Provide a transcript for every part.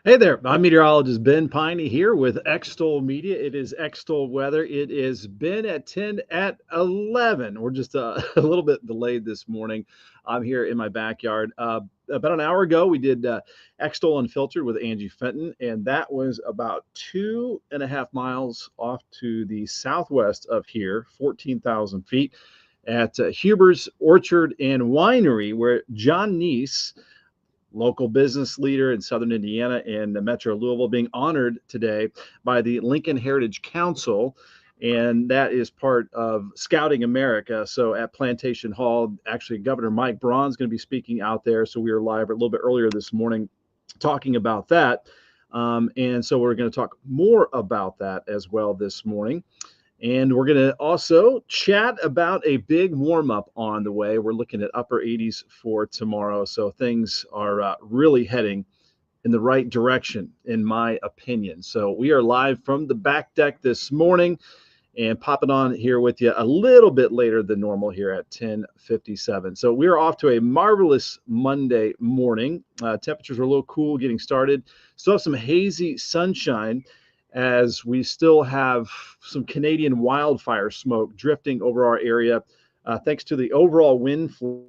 Hey there, I'm meteorologist Ben Peine here with Extol Media. It is Extol weather. It is been at 10 at 11. We're just a little bit delayed this morning. I'm here in my backyard. About an hour ago, we did Extol Unfiltered with Angie Fenton, and that was about 2.5 miles off to the southwest of here, 14,000 feet, at Huber's Orchard and Winery, where John Neese, local business leader in Southern Indiana and the Metro Louisville, being honored today by the Lincoln Heritage Council. And that is part of Scouting America. So at Plantation Hall, actually, Governor Mike Braun is going to be speaking out there. So we were live a little bit earlier this morning talking about that. And so we're going to talk more about that as well this morning. And we're going to also chat about a big warm up on the way. We're looking at upper 80s for tomorrow. So things are really heading in the right direction, in my opinion. So we are live from the back deck this morning and popping on here with you a little bit later than normal here at 10:57. So we're off to a marvelous Monday morning. Temperatures are a little cool getting started. Still have some hazy sunshine as we still have some Canadian wildfire smoke drifting over our area, thanks to the overall wind flow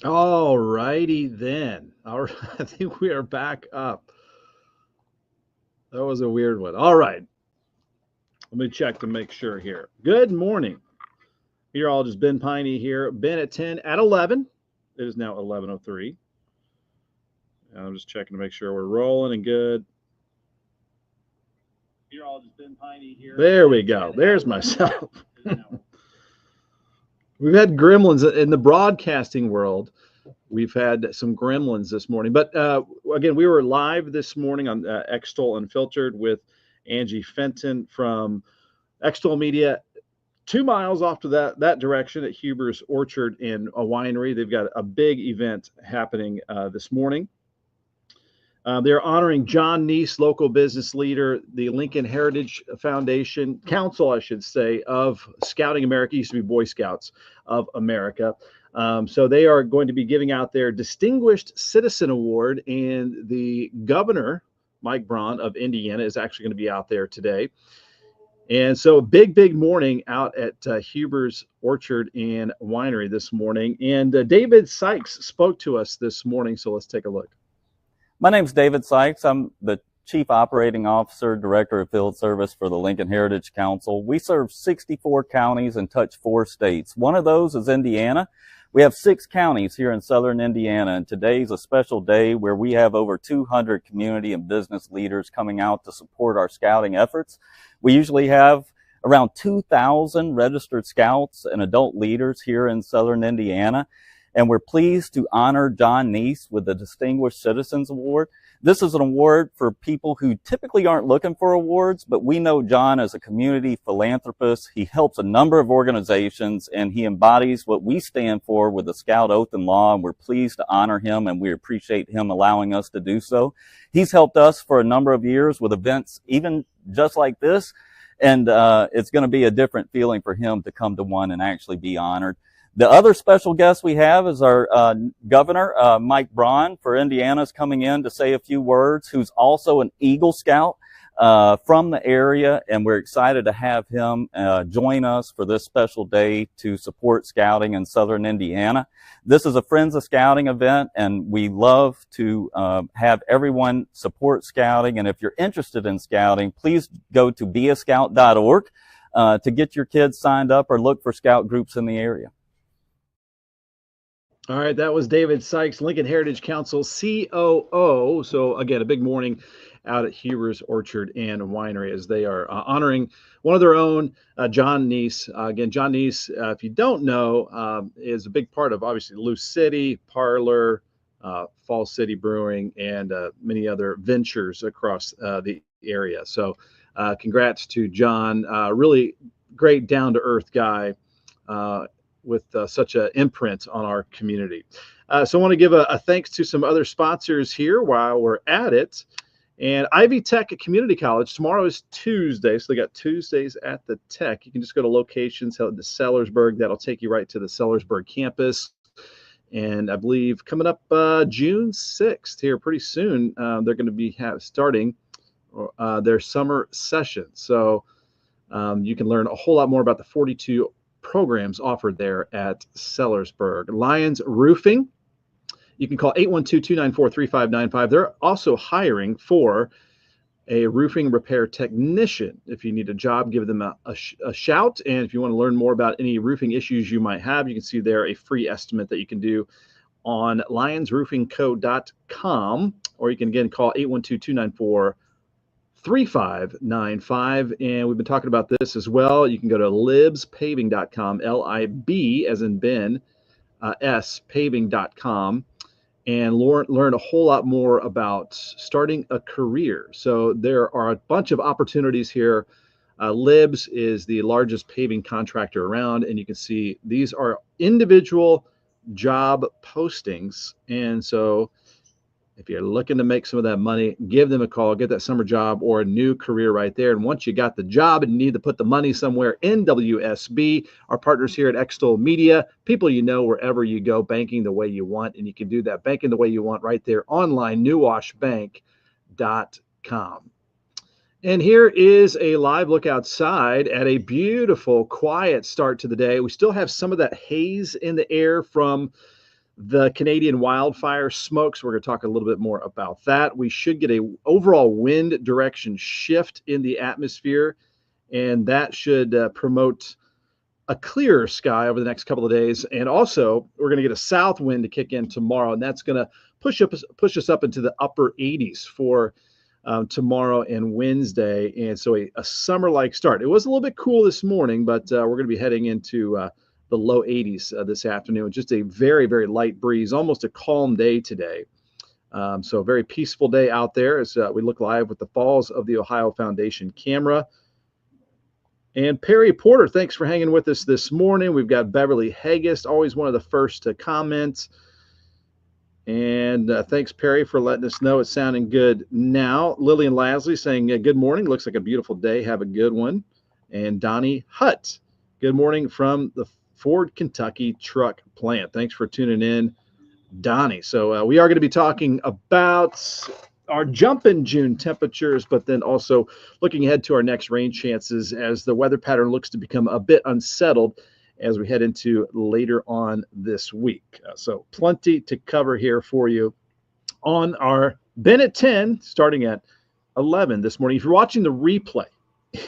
All righty then. All right, I think we are back up. That was a weird one. All right, let me check to make sure here. Good morning. Meteorologist Ben Peine here. Ben at 10 at 11. It is now 11:03. I'm just checking to make sure we're rolling and good. Meteorologist Ben Peine here. There we go. There's myself. We've had gremlins in the broadcasting world. We've had some gremlins this morning, but again, we were live this morning on Extol Unfiltered with Angie Fenton from Extol Media. 2 miles off to that direction at Huber's Orchard and a Winery. They've got a big event happening this morning. They're honoring John Neese, local business leader, the Lincoln Heritage Foundation, Council, I should say, of Scouting America, used to be Boy Scouts of America. So they are going to be giving out their Distinguished Citizen Award, and the governor, Mike Braun of Indiana, is actually going to be out there today. And so big morning out at Huber's Orchard and Winery this morning. And David Sykes spoke to us this morning, so let's take a look. My name's David Sykes. I'm the Chief Operating Officer, Director of Field Service for the Lincoln Heritage Council. We serve 64 counties and touch 4 states. One of those is Indiana. We have 6 counties here in southern Indiana, and today's a special day where we have over 200 community and business leaders coming out to support our scouting efforts. We usually have around 2,000 registered scouts and adult leaders here in southern Indiana. And we're pleased to honor John Neese with the Distinguished Citizens Award. This is an award for people who typically aren't looking for awards, but we know John as a community philanthropist. He helps a number of organizations, and he embodies what we stand for with the Scout Oath and Law, and we're pleased to honor him, and we appreciate him allowing us to do so. He's helped us for a number of years with events even just like this, and it's going to be a different feeling for him to come to one and actually be honored. The other special guest we have is our governor, Mike Braun for Indiana, is coming in to say a few words, who's also an Eagle Scout from the area, and we're excited to have him join us for this special day to support scouting in southern Indiana. This is a Friends of Scouting event, and we love to have everyone support scouting, and if you're interested in scouting, please go to beascout.org to get your kids signed up or look for scout groups in the area. All right, that was David Sykes, Lincoln Heritage Council COO. So again, a big morning out at Huber's Orchard and Winery as they are honoring one of their own, John Neese. Again, John Neese, if you don't know, is a big part of obviously Loose City, Parlor, Fall City Brewing, and many other ventures across the area. So congrats to John, really great down-to-earth guy. With such an imprint on our community. So I want to give a thanks to some other sponsors here while we're at it. And Ivy Tech Community College, tomorrow is Tuesday, so they got Tuesdays at the Tech. You can just go to locations, head to Sellersburg. That'll take you right to the Sellersburg campus. And I believe coming up June 6th here pretty soon, they're going to be starting their summer session. So you can learn a whole lot more about the 42 programs offered there at Sellersburg. Lions Roofing, you can call 812-294-3595. They're also hiring for a roofing repair technician. If you need a job, give them a shout. And if you want to learn more about any roofing issues you might have, you can see there a free estimate that you can do on lionsroofingco.com, or you can again call 812-294-3595. And we've been talking about this as well. You can go to libspaving.com, L-I-B as in Ben, S, paving.com, and learn a whole lot more about starting a career. So there are a bunch of opportunities here. Libs is the largest paving contractor around, and you can see these are individual job postings. And so if you're looking to make some of that money, give them a call, get that summer job or a new career right there. And once you got the job and you need to put the money somewhere, NWSB, our partners here at Extol Media, people you know wherever you go, banking the way you want. And you can do that banking the way you want right there online, newwashbank.com. And here is a live look outside at a beautiful, quiet start to the day. We still have some of that haze in the air from the Canadian wildfire smokes. We're going to talk a little bit more about that. We should get a overall wind direction shift in the atmosphere, and that should promote a clearer sky over the next couple of days. And also, we're going to get a south wind to kick in tomorrow, and that's going to push us up into the upper 80s for tomorrow and Wednesday. And so a summer-like start. It was a little bit cool this morning, but we're going to be heading into the low 80s this afternoon. Just a very, very light breeze, almost a calm day today. So a very peaceful day out there as we look live with the Falls of the Ohio Foundation camera. And Perry Porter, thanks for hanging with us this morning. We've got Beverly Haggist, always one of the first to comment. And thanks, Perry, for letting us know it's sounding good now. Lillian Lasley saying, good morning. Looks like a beautiful day. Have a good one. And Donnie Hutt, good morning from the Ford, Kentucky truck plant. Thanks for tuning in, Donnie. So we are going to be talking about our jump in June temperatures, but then also looking ahead to our next rain chances as the weather pattern looks to become a bit unsettled as we head into later on this week. So plenty to cover here for you on our Ben at 10, starting at 11 this morning. If you're watching the replay,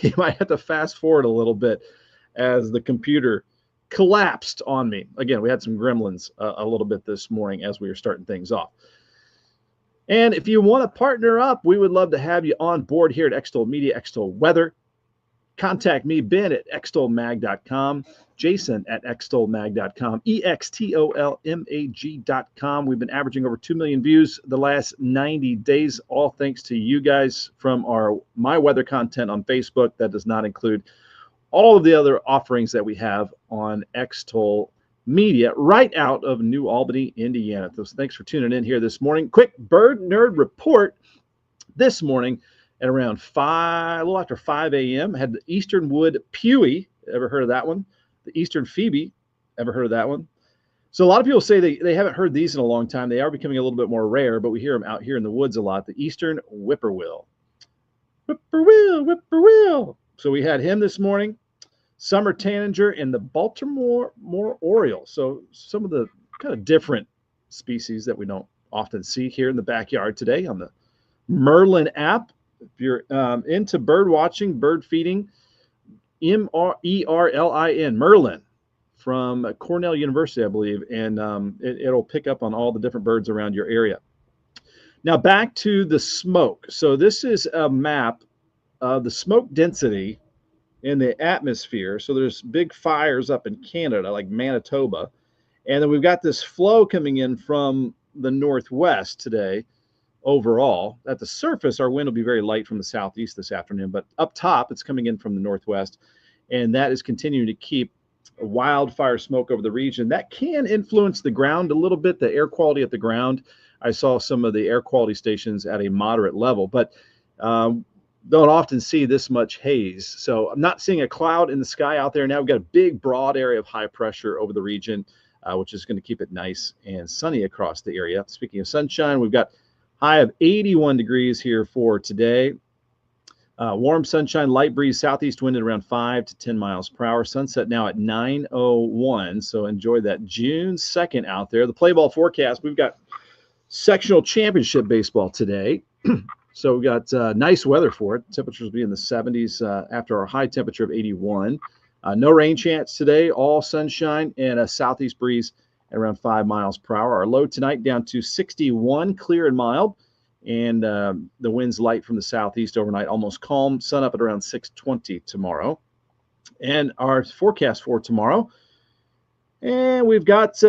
you might have to fast forward a little bit as the computer collapsed on me. Again, we had some gremlins a little bit this morning as we were starting things off. And if you want to partner up, we would love to have you on board here at Extol Media, Extol Weather. Contact me, Ben, at extolmag.com, Jason at extolmag.com, extolmag.com. We've been averaging over 2 million views the last 90 days, all thanks to you guys from our My Weather content on Facebook. That does not include all of the other offerings that we have on Extol Media right out of New Albany, Indiana. So thanks for tuning in here this morning. Quick bird nerd report this morning at around 5, a little after 5 a.m. Had the Eastern Wood Pewee. Ever heard of that one? The Eastern Phoebe. Ever heard of that one? So a lot of people say they haven't heard these in a long time. They are becoming a little bit more rare, but we hear them out here in the woods a lot. The Eastern Whippoorwill. Whippoorwill, whippoorwill. So we had him this morning. Summer tanager and the Baltimore oriole. So some of the kind of different species that we don't often see here in the backyard today on the Merlin app. If you're into bird watching, bird feeding, Merlin, Merlin from Cornell University, I believe, and it'll pick up on all the different birds around your area. Now back to the smoke. So this is a map of the smoke density in the atmosphere. So there's big fires up in Canada, like Manitoba. And then we've got this flow coming in from the northwest today overall. At the surface, our wind will be very light from the southeast this afternoon, but up top, it's coming in from the northwest. And that is continuing to keep wildfire smoke over the region. That can influence the ground a little bit, the air quality at the ground. I saw some of the air quality stations at a moderate level, but don't often see this much haze. So I'm not seeing a cloud in the sky out there now. We've got a big, broad area of high pressure over the region, which is going to keep it nice and sunny across the area. Speaking of sunshine, we've got high of 81 degrees here for today. Warm sunshine, light breeze, southeast wind at around 5 to 10 miles per hour. Sunset now at 9:01. So enjoy that June 2nd out there. The play ball forecast, we've got sectional championship baseball today. So we got nice weather for it. Temperatures will be in the 70s after our high temperature of 81. No rain chance today, all sunshine and a southeast breeze at around 5 miles per hour. Our low tonight down to 61, clear and mild. And the wind's light from the southeast overnight, almost calm. Sun up at around 6:20 tomorrow. And our forecast for tomorrow. And we've got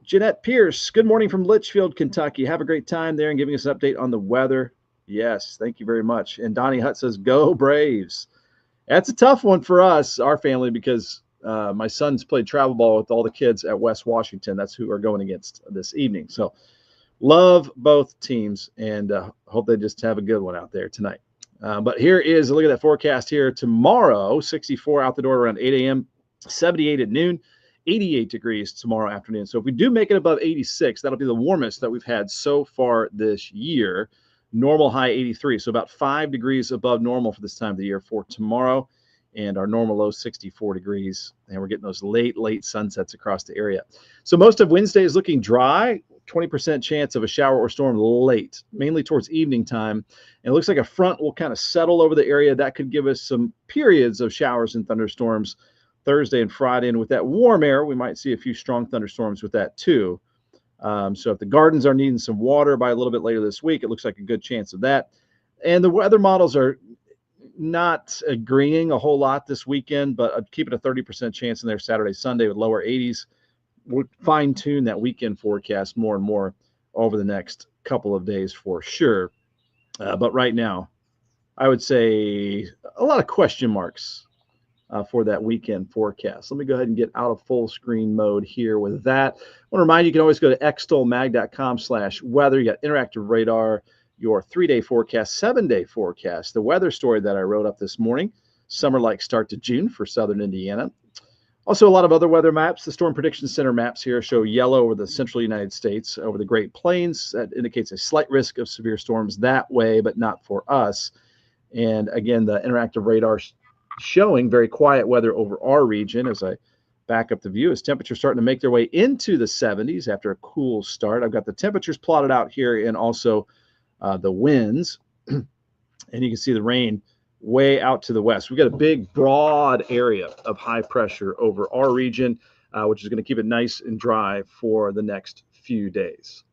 Jeanette Pierce. Good morning from Litchfield, Kentucky. Have a great time there and giving us an update on the weather. Yes, thank you very much. And Donnie Hutt says, go Braves. That's a tough one for us, our family, because my son's played travel ball with all the kids at West Washington. That's who we're going against this evening. So love both teams and hope they just have a good one out there tonight. But here is a look at that forecast here. Tomorrow, 64 out the door around 8 a.m., 78 at noon, 88 degrees tomorrow afternoon. So if we do make it above 86, that'll be the warmest that we've had so far this year. Normal high 83, so about 5 degrees above normal for this time of the year for tomorrow. and our normal low 64 degrees. And we're getting those late sunsets across the area. So most of Wednesday is looking dry, 20% chance of a shower or storm late, mainly towards evening time. And it looks like a front will kind of settle over the area. That could give us some periods of showers and thunderstorms Thursday and Friday. And with that warm air, we might see a few strong thunderstorms with that too. So if the gardens are needing some water by a little bit later this week, it looks like a good chance of that. And the weather models are not agreeing a whole lot this weekend, but I'd keep it a 30% chance in there Saturday, Sunday with lower 80s. We'll fine tune that weekend forecast more and more over the next couple of days for sure. But right now, I would say a lot of question marks for that weekend forecast. Let me go ahead and get out of full screen mode here with that. I want to remind you, you can always go to extolmag.com/weather. You got interactive radar, your 3-day forecast, 7-day forecast, the weather story that I wrote up this morning, summer-like start to June for southern Indiana. Also, a lot of other weather maps. The Storm Prediction Center maps here show yellow over the central United States, over the Great Plains. That indicates a slight risk of severe storms that way, but not for us. And again, the interactive radar showing very quiet weather over our region. As I back up the view, as temperatures starting to make their way into the 70s after a cool start. I've got the temperatures plotted out here and also the winds. And you can see the rain way out to the west. We've got a big, broad area of high pressure over our region, which is going to keep it nice and dry for the next few days.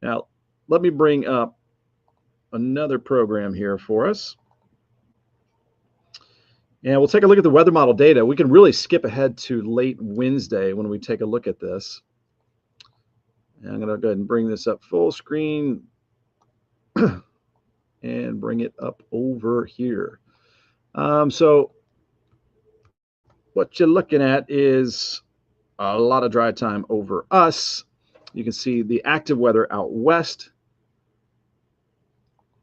Now, let me bring up another program here for us. And we'll take a look at the weather model data. We can really skip ahead to late Wednesday when we take a look at this. And I'm going to go ahead and bring this up full screen and bring it up over here. So what you're looking at is a lot of dry time over us. You can see the active weather out west.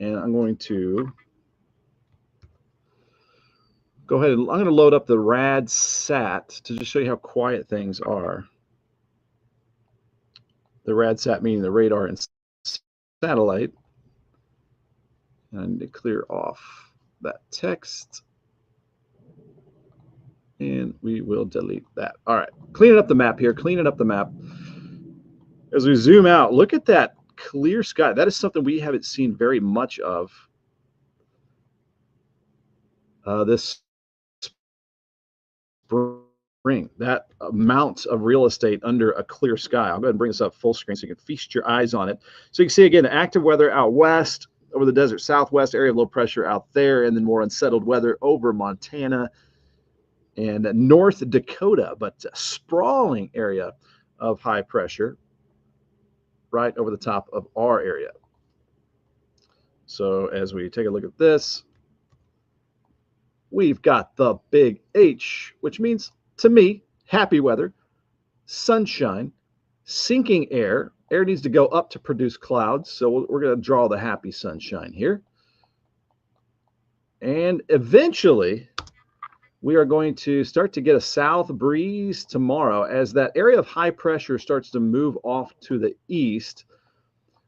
And I'm going to go ahead and I'm going to load up the RadSat to just show you how quiet things are. The RadSat meaning the radar and satellite. And I need to clear off that text. And we will delete that. All right, cleaning up the map here, cleaning up the map. As we zoom out, look at that clear sky. That is something we haven't seen very much of this spring. That amount of real estate under a clear sky. I'll go ahead and bring this up full screen so you can feast your eyes on it. So you can see, again, active weather out west, over the desert southwest, area of low pressure out there, and then more unsettled weather over Montana and North Dakota, but a sprawling area of high pressure right over the top of our area. So as we take a look at this, we've got the big H, which means, to me, happy weather, sunshine, sinking air. Air needs to go up to produce clouds, so we're going to draw the happy sunshine here. And eventually, we are going to start to get a south breeze tomorrow. As that area of high pressure starts to move off to the east,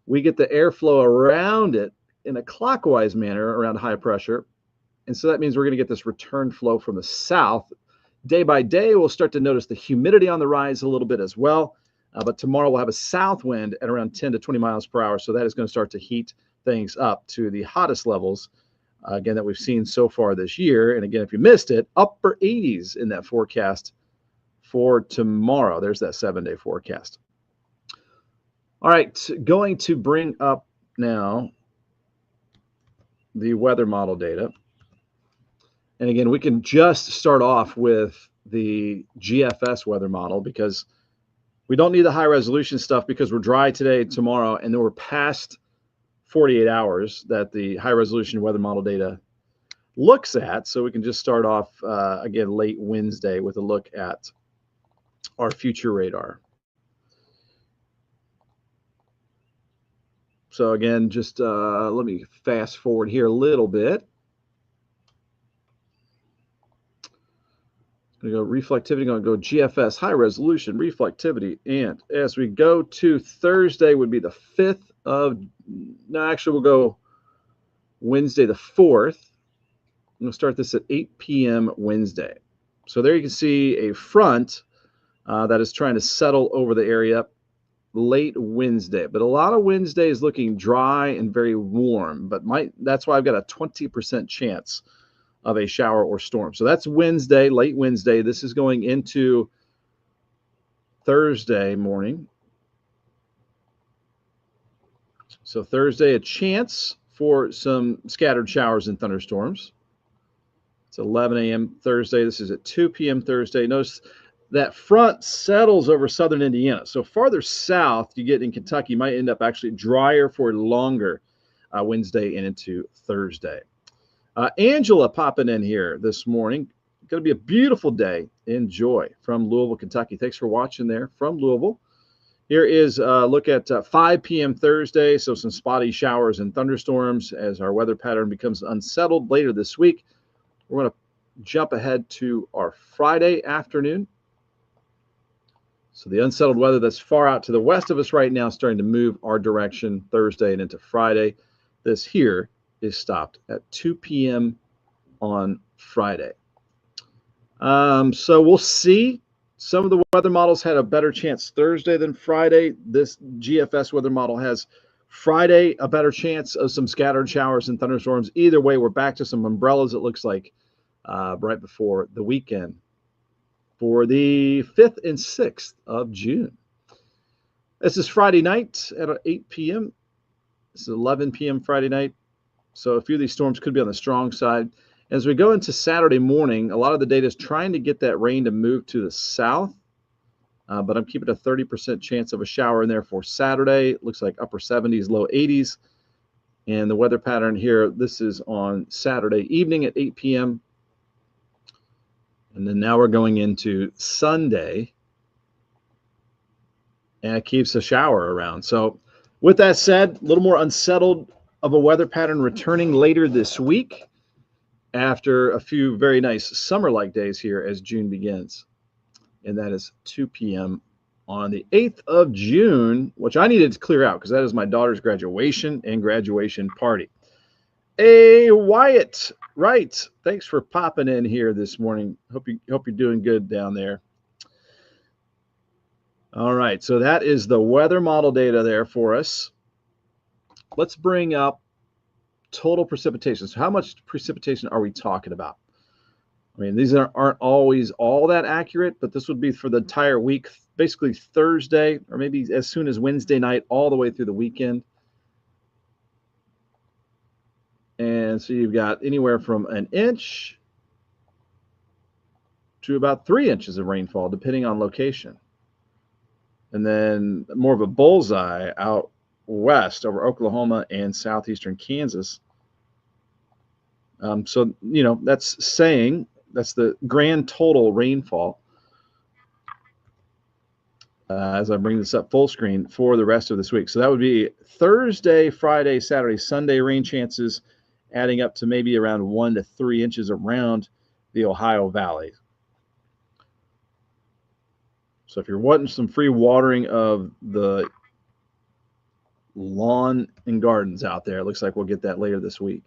we get the airflow around it in a clockwise manner around high pressure. And so that means we're going to get this return flow from the south. Day by day, we'll start to notice the humidity on the rise a little bit as well. But tomorrow we'll have a south wind at around 10 to 20 miles per hour. So that is going to start to heat things up to the hottest levels, again, that we've seen so far this year. And again, if you missed it, upper 80s in that forecast for tomorrow. There's that 7-day forecast. All right, going to bring up now the weather model data. And again, we can just start off with the GFS weather model because we don't need the high resolution stuff because we're dry today, tomorrow, and then we're past 48 hours that the high resolution weather model data looks at. So we can just start off again late Wednesday with a look at our future radar. So again, just let me fast forward here a little bit. Going to go reflectivity, going to go GFS, high resolution, reflectivity. And as we go to Thursday would be the 5th of, no, actually we'll go Wednesday the 4th. I'm going to start this at 8 p.m. Wednesday. So there you can see a front that is trying to settle over the area late Wednesday. But a lot of Wednesday is looking dry and very warm. But that's why I've got a 20% chance of a shower or storm. So that's Wednesday, late Wednesday. This is going into Thursday morning. So Thursday, a chance for some scattered showers and thunderstorms. It's 11 a.m. Thursday. This is at 2 p.m. Thursday. Notice that front settles over southern Indiana. So farther south you get in Kentucky might end up actually drier for longer Wednesday and into Thursday. Angela popping in here this morning. Going to be a beautiful day. Enjoy from Louisville, Kentucky. Thanks for watching there from Louisville. Here is a look at 5 p.m. Thursday. So some spotty showers and thunderstorms as our weather pattern becomes unsettled later this week. We're going to jump ahead to our Friday afternoon. So the unsettled weather that's far out to the west of us right now is starting to move our direction Thursday and into Friday. This here is stopped at 2 p.m. on Friday. So we'll see. Some of the weather models had a better chance Thursday than Friday. This GFS weather model has Friday a better chance of some scattered showers and thunderstorms. Either way, we're back to some umbrellas, it looks like, right before the weekend for the 5th and 6th of June. This is Friday night at 8 p.m. This is 11 p.m. Friday night. So a few of these storms could be on the strong side. As we go into Saturday morning, a lot of the data is trying to get that rain to move to the south, but I'm keeping a 30% chance of a shower in there for Saturday. It looks like upper 70s, low 80s. And the weather pattern here, this is on Saturday evening at 8 p.m. And then now we're going into Sunday, and it keeps a shower around. So with that said, a little more unsettled of a weather pattern returning later this week after a few very nice summer-like days here as June begins. And that is 2 p.m. on the 8th of June, which I needed to clear out because that is my daughter's graduation and graduation party. Hey, Wyatt, right. Thanks for popping in here this morning. Hope you're doing good down there. All right, so that is the weather model data there for us. Let's bring up total precipitation. So how much precipitation are we talking about? I mean, these aren't always all that accurate, but this would be for the entire week, basically Thursday or maybe as soon as Wednesday night all the way through the weekend. And so you've got anywhere from an inch to about 3 inches of rainfall, depending on location. And then more of a bullseye out west over Oklahoma and southeastern Kansas. So, you know, that's saying that's the grand total rainfall as I bring this up full screen for the rest of this week. So that would be Thursday, Friday, Saturday, Sunday rain chances adding up to maybe around 1 to 3 inches around the Ohio Valley. So if you're wanting some free watering of the lawn and gardens out there, it looks like we'll get that later this week.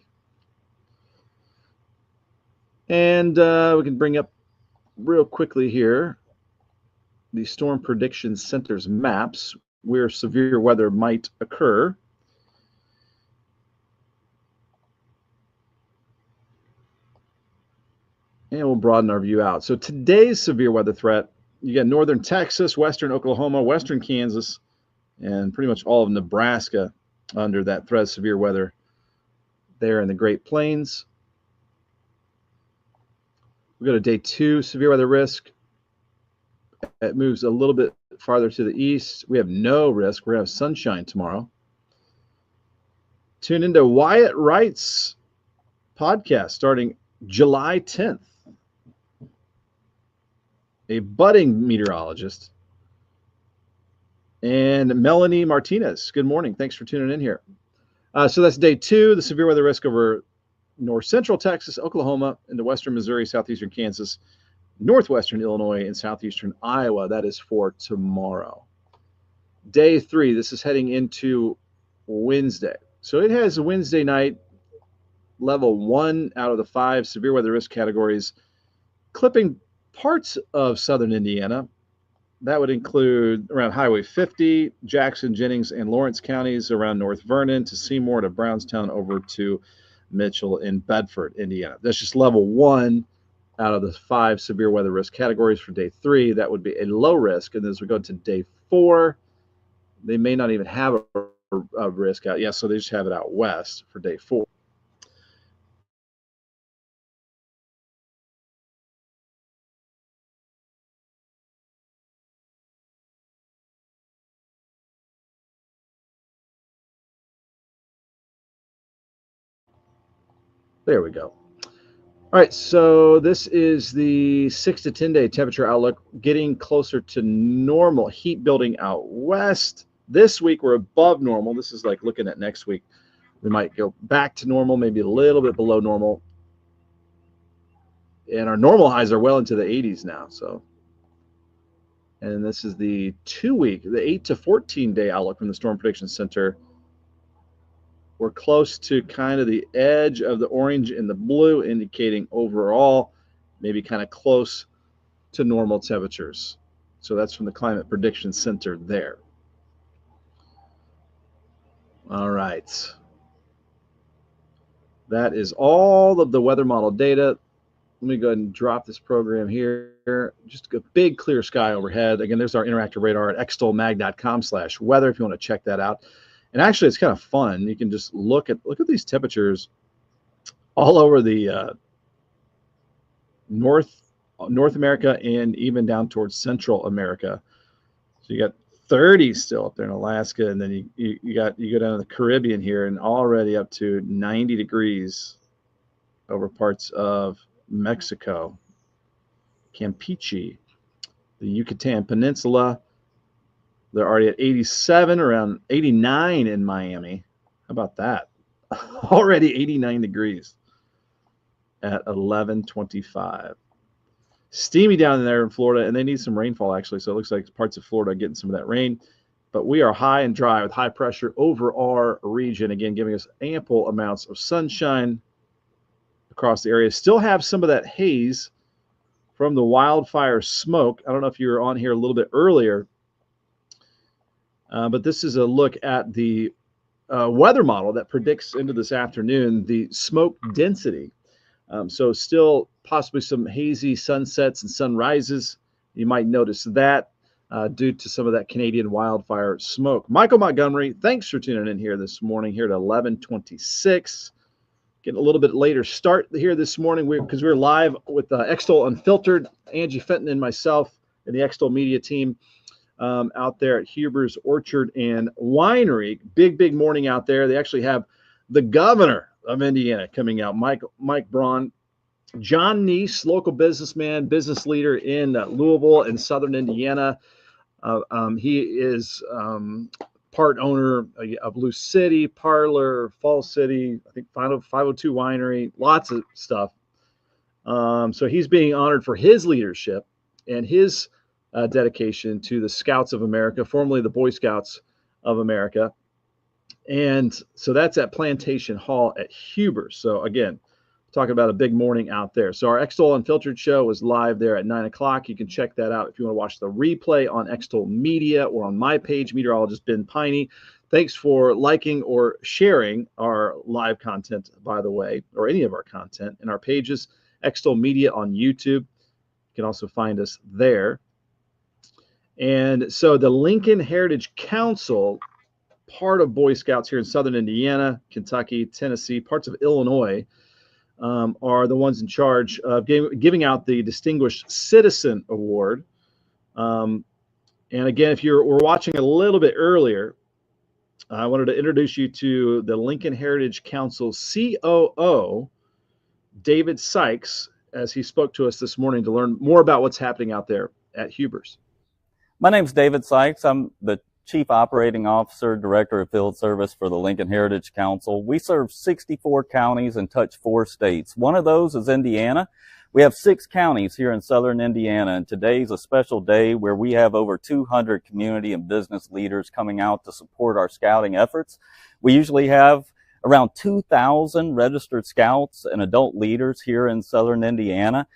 And we can bring up real quickly here the Storm Prediction Center's maps where severe weather might occur. And we'll broaden our view out. So today's severe weather threat, you got northern Texas, western Oklahoma, western Kansas, and pretty much all of Nebraska under that threat of severe weather there in the Great Plains. We go to day 2, severe weather risk. It moves a little bit farther to the east. We have no risk. We're going to have sunshine tomorrow. Tune into Wyatt Wright's podcast starting July 10th. A budding meteorologist. And Melanie Martinez. Good morning. Thanks for tuning in here. So that's day 2, the severe weather risk over north central Texas, Oklahoma, into western Missouri, southeastern Kansas, northwestern Illinois, and southeastern Iowa. That is for tomorrow. Day 3, this is heading into Wednesday. So it has a Wednesday night level 1 out of the 5 severe weather risk categories, clipping parts of southern Indiana. That would include around Highway 50, Jackson, Jennings, and Lawrence counties, around North Vernon to Seymour to Brownstown over to Mitchell and Bedford, Indiana. That's just level 1 out of the 5 severe weather risk categories for day 3. That would be a low risk. And as we go to day 4, they may not even have a risk out. Yeah, so they just have it out west for day 4. There we go. All right, so this is the 6 to 10 day temperature outlook, getting closer to normal. Heat building out west. This week we're above normal. This is like looking at next week. We might go back to normal, maybe a little bit below normal. And our normal highs are well into the 80s now. So, and this is the 2-week, the 8 to 14 day outlook from the Storm Prediction Center. We're close to kind of the edge of the orange and the blue, indicating overall maybe kind of close to normal temperatures. So that's from the Climate Prediction Center there. All right. That is all of the weather model data. Let me go ahead and drop this program here. Just a big clear sky overhead. Again, there's our interactive radar at extolmag.com/weather if you want to check that out. And actually, it's kind of fun. You can just look at these temperatures all over the North America and even down towards Central America. So you got 30 still up there in Alaska, and then you go down to the Caribbean here, and already up to 90 degrees over parts of Mexico, Campeche, the Yucatan Peninsula. They're already at 87, around 89 in Miami. How about that? Already 89 degrees at 11:25. Steamy down there in Florida, and they need some rainfall actually. So it looks like parts of Florida are getting some of that rain. But we are high and dry with high pressure over our region, again, giving us ample amounts of sunshine across the area. Still have some of that haze from the wildfire smoke. I don't know if you were on here a little bit earlier. But this is a look at the weather model that predicts into this afternoon the smoke density. So still possibly some hazy sunsets and sunrises. You might notice that due to some of that Canadian wildfire smoke. Michael Montgomery, thanks for tuning in here this morning here at 11:26. Getting a little bit later start here this morning because we're live with Extol Unfiltered, Angie Fenton and myself and the Extol media team. Out there at Huber's Orchard and Winery. Big morning out there. They actually have the governor of Indiana coming out, Mike Braun. John Neese, local businessman, business leader in Louisville and southern Indiana. He is part owner of Blue City, Parlor, Fall City, I think 502 Winery, lots of stuff. So he's being honored for his leadership and his dedication to the Scouts of America, formerly the Boy Scouts of America. And so that's at Plantation Hall at Huber's. So again, talking about a big morning out there. So our Extol Unfiltered show is live there at 9 o'clock. You can check that out if you want to watch the replay on Extol Media or on my page, Meteorologist Ben Peine. Thanks for liking or sharing our live content, by the way, or any of our content in our pages. Extol Media on YouTube. You can also find us there. And so the Lincoln Heritage Council, part of Boy Scouts here in southern Indiana, Kentucky, Tennessee, parts of Illinois, are the ones in charge of giving out the Distinguished Citizen Award. And again, if you were watching a little bit earlier, I wanted to introduce you to the Lincoln Heritage Council COO, David Sykes, as he spoke to us this morning to learn more about what's happening out there at Huber's. My name's David Sykes. I'm the Chief Operating Officer, Director of Field Service for the Lincoln Heritage Council. We serve 64 counties and touch 4 states. One of those is Indiana. We have 6 counties here in southern Indiana, and today's a special day where we have over 200 community and business leaders coming out to support our scouting efforts. We usually have around 2,000 registered scouts and adult leaders here in southern Indiana.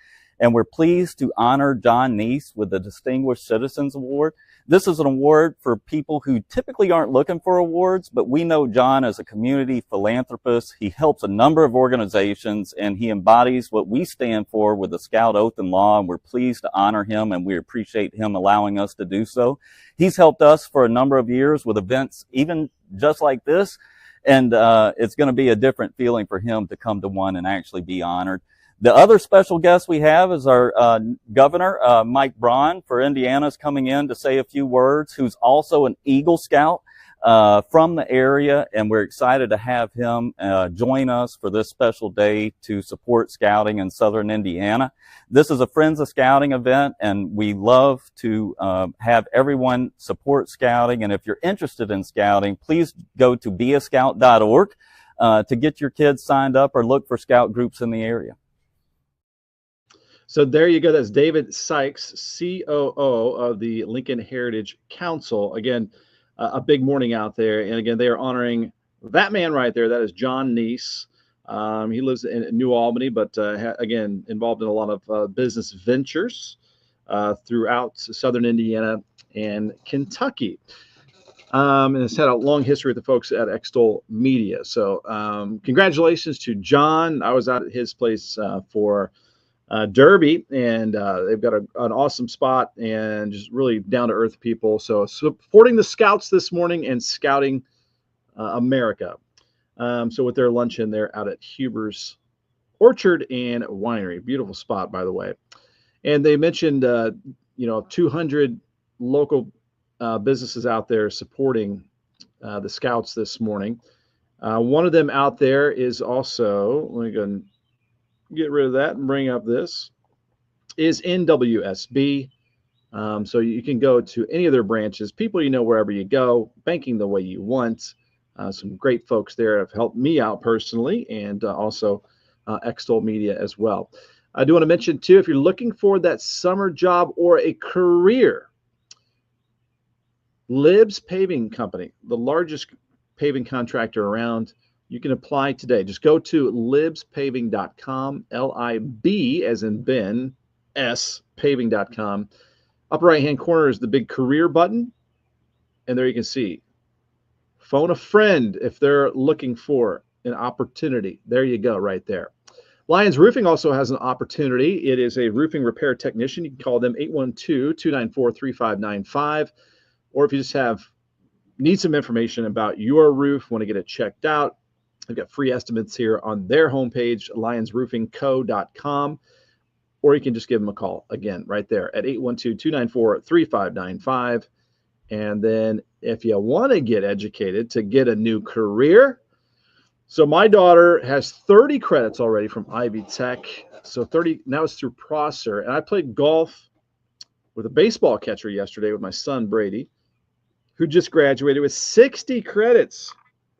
And we're pleased to honor John Neese with the Distinguished Citizens Award. This is an award for people who typically aren't looking for awards, but we know John as a community philanthropist. He helps a number of organizations, and he embodies what we stand for with the Scout Oath and Law, and we're pleased to honor him, and we appreciate him allowing us to do so. He's helped us for a number of years with events even just like this, and it's going to be a different feeling for him to come to one and actually be honored. The other special guest we have is our governor, Mike Braun, for Indiana, is coming in to say a few words, who's also an Eagle Scout from the area, and we're excited to have him join us for this special day to support scouting in southern Indiana. This is a Friends of Scouting event, and we love to have everyone support scouting, and if you're interested in scouting, please go to beascout.org to get your kids signed up or look for scout groups in the area. So there you go. That's David Sykes, COO of the Lincoln Heritage Council. Again, a big morning out there. And again, they are honoring that man right there. That is John Neese. He lives in New Albany, but again, involved in a lot of business ventures throughout southern Indiana and Kentucky. And has had a long history with the folks at Extol Media. So congratulations to John. I was out at his place for Derby, and they've got an awesome spot and just really down-to-earth people. So supporting the Scouts this morning and Scouting America. So with their luncheon, they're out at Huber's Orchard and Winery. Beautiful spot, by the way. And they mentioned, 200 local businesses out there supporting the Scouts this morning. One of them out there is also, let me go and get rid of that and bring up this, is NWSB. So you can go to any of their branches, people you know wherever you go, banking the way you want. Some great folks there have helped me out personally, and also Extol Media as well. I do want to mention, too, if you're looking for that summer job or a career, Libs Paving Company, the largest paving contractor around, you can apply today. Just go to libspaving.com, L-I-B as in Ben, S, paving.com. Upper right-hand corner is the big career button, and there you can see. Phone a friend if they're looking for an opportunity. There you go, right there. Lyons Roofing also has an opportunity. It is a roofing repair technician. You can call them 812-294-3595. Or if you just need some information about your roof, want to get it checked out, they've got free estimates here on their homepage, lionsroofingco.com, or you can just give them a call, again, right there at 812-294-3595. And then if you want to get educated to get a new career, so my daughter has 30 credits already from Ivy Tech, so 30, now it's through Prosser, and I played golf with a baseball catcher yesterday with my son, Brady, who just graduated with 60 credits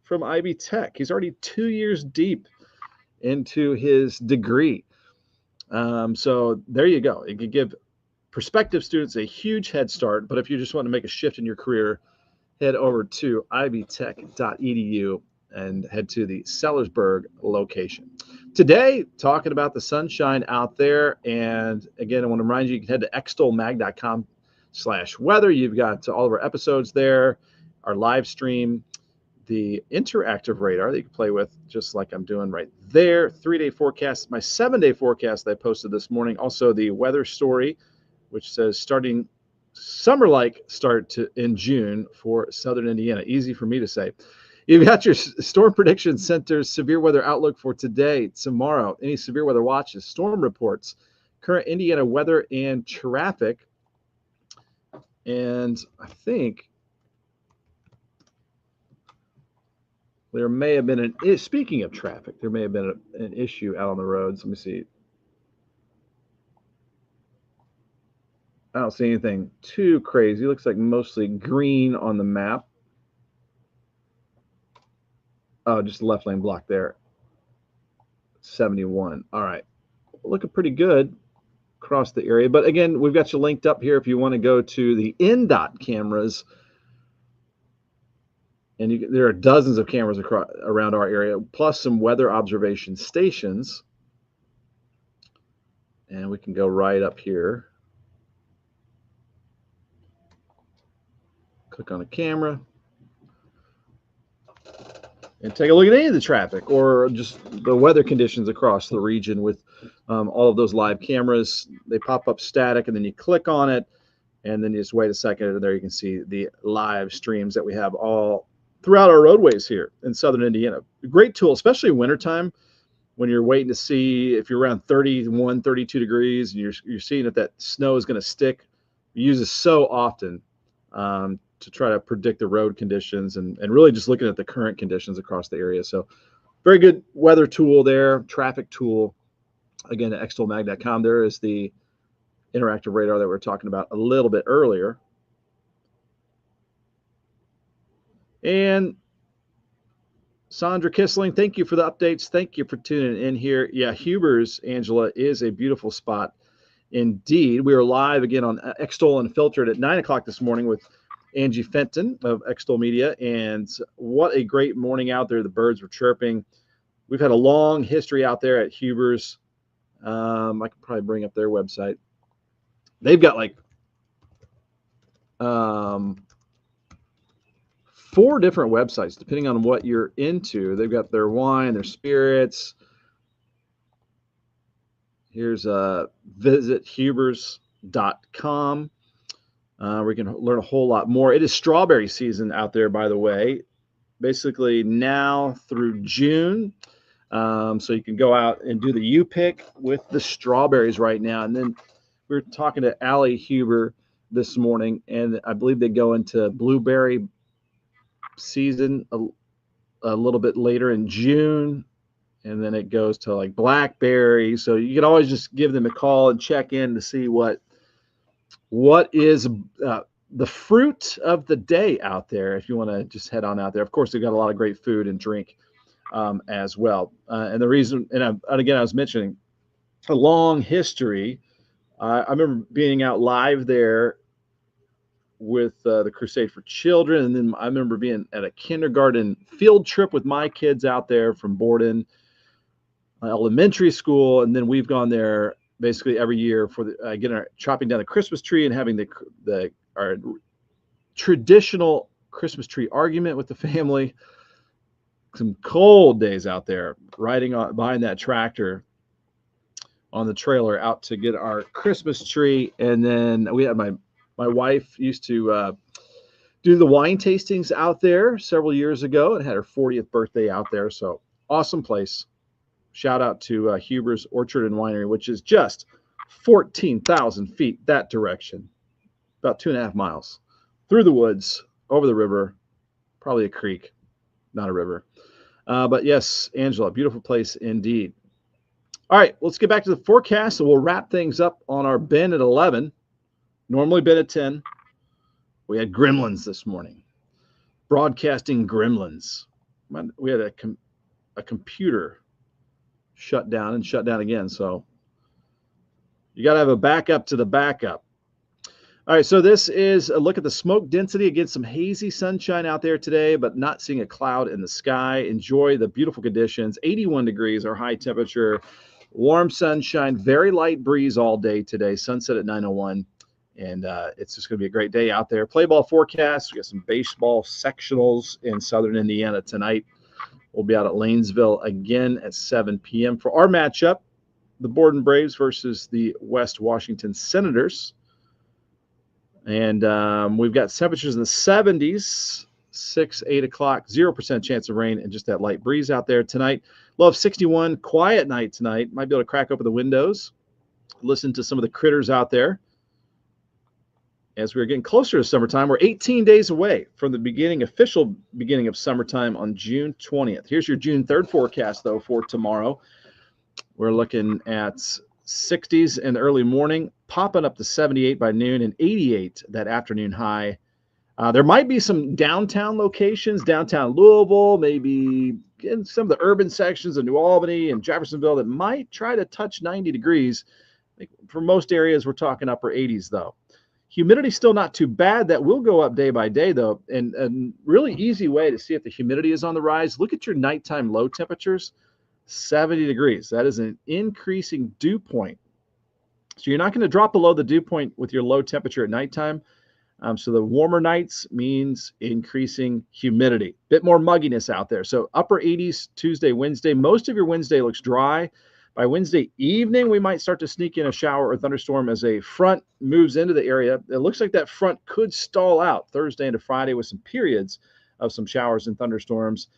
from Ivy Tech. He's already 2 years deep into his degree. So there you go. It could give prospective students a huge head start. But if you just want to make a shift in your career, head over to ivytech.edu and head to the Sellersburg location. Today, talking about the sunshine out there. And again, I want to remind you, you can head to extolmag.com/weather. You've got all of our episodes there, our live stream, the interactive radar that you can play with, just like I'm doing right there. 3-day forecast, my 7-day forecast that I posted this morning. Also the weather story, which says starting summer-like start in June for southern Indiana. Easy for me to say. You've got your Storm Prediction Center's severe weather outlook for today, tomorrow, any severe weather watches, storm reports, current Indiana weather and traffic. And I think there may have been speaking of traffic, there may have been an issue out on the roads. Let me see. I don't see anything too crazy. Looks like mostly green on the map. Oh, just the left lane block there. 71. All right. Looking pretty good across the area. But again, we've got you linked up here if you want to go to the NDOT cameras And there are dozens of cameras around our area, plus some weather observation stations. And we can go right up here. Click on a camera and take a look at any of the traffic or just the weather conditions across the region with all of those live cameras. They pop up static, and then you click on it, and then you just wait a second, and there you can see the live streams that we have all throughout our roadways here in southern Indiana. A great tool, especially in wintertime when you're waiting to see if you're around 31, 32 degrees, and you're seeing if that snow is going to stick. You use this so often to try to predict the road conditions and really just looking at the current conditions across the area. So very good weather tool there, traffic tool. Again, at extolmag.com, there is the interactive radar that we were talking about a little bit earlier. And Sandra Kissling, thank you for the updates. Thank you for tuning in here. Yeah, Huber's, Angela, is a beautiful spot indeed. We are live again on Extol Unfiltered at 9 o'clock this morning with Angie Fenton of Extol Media. And what a great morning out there. The birds were chirping. We've had a long history out there at Huber's. I can probably bring up their website. They've got like 4 different websites, depending on what you're into. They've got their wine, their spirits. Here's visit hubers.com. We can learn a whole lot more. It is strawberry season out there, by the way, basically now through June. So you can go out and do the U-pick with the strawberries right now. And then we were talking to Allie Huber this morning, and I believe they go into blueberry season a little bit later in June, and then it goes to like blackberry. So you can always just give them a call and check in to see what is the fruit of the day out there if you want to just head on out there. Of course, they've got a lot of great food and drink as well. And the reason, and again, I was mentioning a long history. I remember being out live there with the Crusade for Children, and then I remember being at a kindergarten field trip with my kids out there from Borden Elementary School, and then we've gone there basically every year for the chopping down the Christmas tree and having our traditional Christmas tree argument with the family. Some cold days out there riding behind that tractor on the trailer out to get our Christmas tree. And then we had my wife used to do the wine tastings out there several years ago and had her 40th birthday out there. So awesome place. Shout out to Huber's Orchard and Winery, which is just 14,000 feet that direction, about 2.5 miles through the woods, over the river, probably a creek, not a river. But yes, Angela, beautiful place indeed. All right, let's get back to the forecast, and we'll wrap things up on our Ben at 11. Normally Ben at 10. We had gremlins this morning. Broadcasting gremlins. We had a computer shut down and shut down again. So you got to have a backup to the backup. All right, so this is a look at the smoke density. Again, some hazy sunshine out there today, but not seeing a cloud in the sky. Enjoy the beautiful conditions. 81 degrees, our high temperature. Warm sunshine, very light breeze all day today. Sunset at 9:01. And it's just going to be a great day out there. Play ball forecast. We got some baseball sectionals in southern Indiana tonight. We'll be out at Lanesville again at 7 p.m. for our matchup, the Borden Braves versus the West Washington Senators. And we've got temperatures in the 70s, 6, 8 o'clock, 0% chance of rain, and just that light breeze out there tonight. Low of 61, quiet night tonight. Might be able to crack open the windows, listen to some of the critters out there. As we're getting closer to summertime, we're 18 days away from the official beginning of summertime on June 20th. Here's your June 3rd forecast, though, for tomorrow. We're looking at 60s in the early morning, popping up to 78 by noon and 88 that afternoon high. There might be some downtown locations, downtown Louisville, maybe in some of the urban sections of New Albany and Jeffersonville that might try to touch 90 degrees. I think for most areas, we're talking upper 80s, though. Humidity still not too bad. That will go up day by day, though. And a really easy way to see if the humidity is on the rise, look at your nighttime low temperatures, 70 degrees. That is an increasing dew point. So you're not going to drop below the dew point with your low temperature at nighttime. So the warmer nights means increasing humidity, bit more mugginess out there. So upper 80s Tuesday, Wednesday. Most of your Wednesday looks dry. By Wednesday evening, we might start to sneak in a shower or thunderstorm as a front moves into the area. It looks like that front could stall out Thursday into Friday with some periods of some showers and thunderstorms,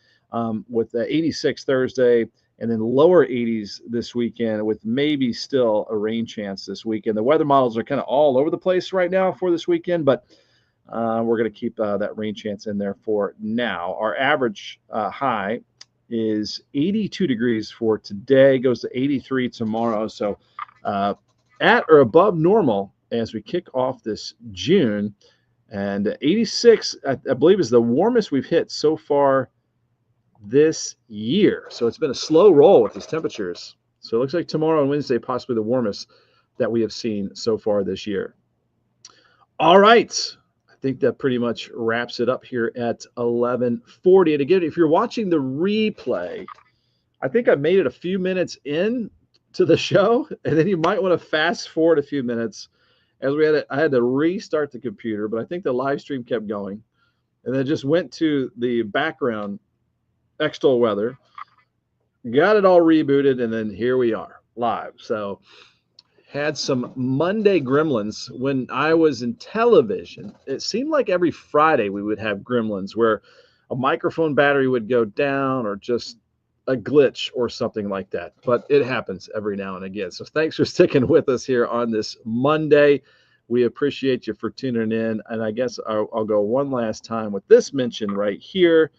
with the 86 Thursday and then lower 80s this weekend with maybe still a rain chance this weekend. The weather models are kind of all over the place right now for this weekend, but we're going to keep that rain chance in there for now. Our average high is 82 degrees for today, goes to 83 tomorrow. So at or above normal as we kick off this June. And 86, I believe, is the warmest we've hit so far this year. So it's been a slow roll with these temperatures. So it looks like tomorrow and Wednesday, possibly the warmest that we have seen so far this year. All right. I think that pretty much wraps it up here at 11:40. And again, if you're watching the replay, I think I made it a few minutes in to the show, and then you might want to fast forward a few minutes as I had to restart the computer, but I think the live stream kept going. And then just went to the background Extol weather, got it all rebooted, and then here we are live. So had some Monday gremlins when I was in television. It seemed like every Friday we would have gremlins where a microphone battery would go down or just a glitch or something like that. But it happens every now and again. So thanks for sticking with us here on this Monday. We appreciate you for tuning in. And I guess I'll go one last time with this mention right here.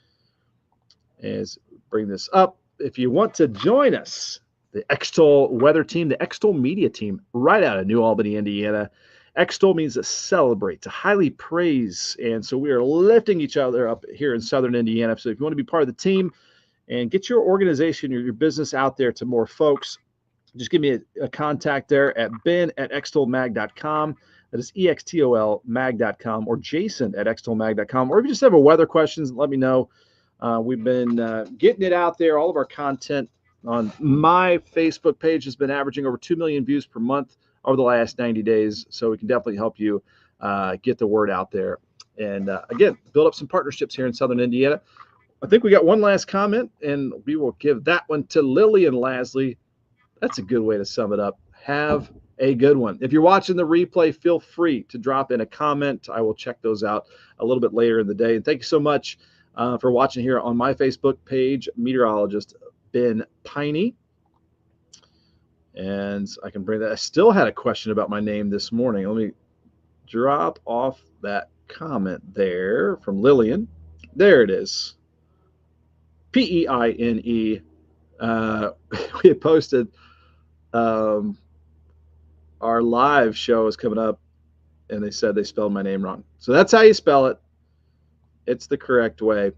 Is bring this up. If you want to join us, the Extol weather team, the Extol media team, right out of New Albany, Indiana. Extol means to celebrate, to highly praise. And so we are lifting each other up here in Southern Indiana. So if you want to be part of the team and get your organization, your business out there to more folks, just give me a contact there at ben@extolmag.com. That is extolmag.com, or jason@extolmag.com. Or if you just have a weather questions, let me know. We've been getting it out there. All of our content on my Facebook page has been averaging over 2 million views per month over the last 90 days. So we can definitely help you get the word out there. And again, build up some partnerships here in Southern Indiana. I think we got one last comment, and we will give that one to Lillian Lasley. That's a good way to sum it up. Have a good one. If you're watching the replay, feel free to drop in a comment. I will check those out a little bit later in the day. And thank you so much for watching here on my Facebook page, Meteorologist Ben Peine. And I can bring that. I still had a question about my name this morning. Let me drop off that comment there from Lillian. There it is. Peine. We had posted our live show is coming up, and they said they spelled my name wrong. So that's how you spell it. It's the correct way.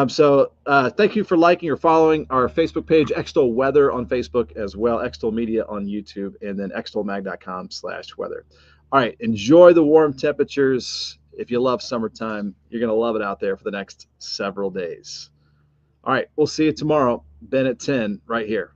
So thank you for liking or following our Facebook page, Extol Weather on Facebook as well, Extol Media on YouTube, and then extolmag.com/weather. All right, enjoy the warm temperatures. If you love summertime, you're going to love it out there for the next several days. All right, we'll see you tomorrow, Ben at 10, right here.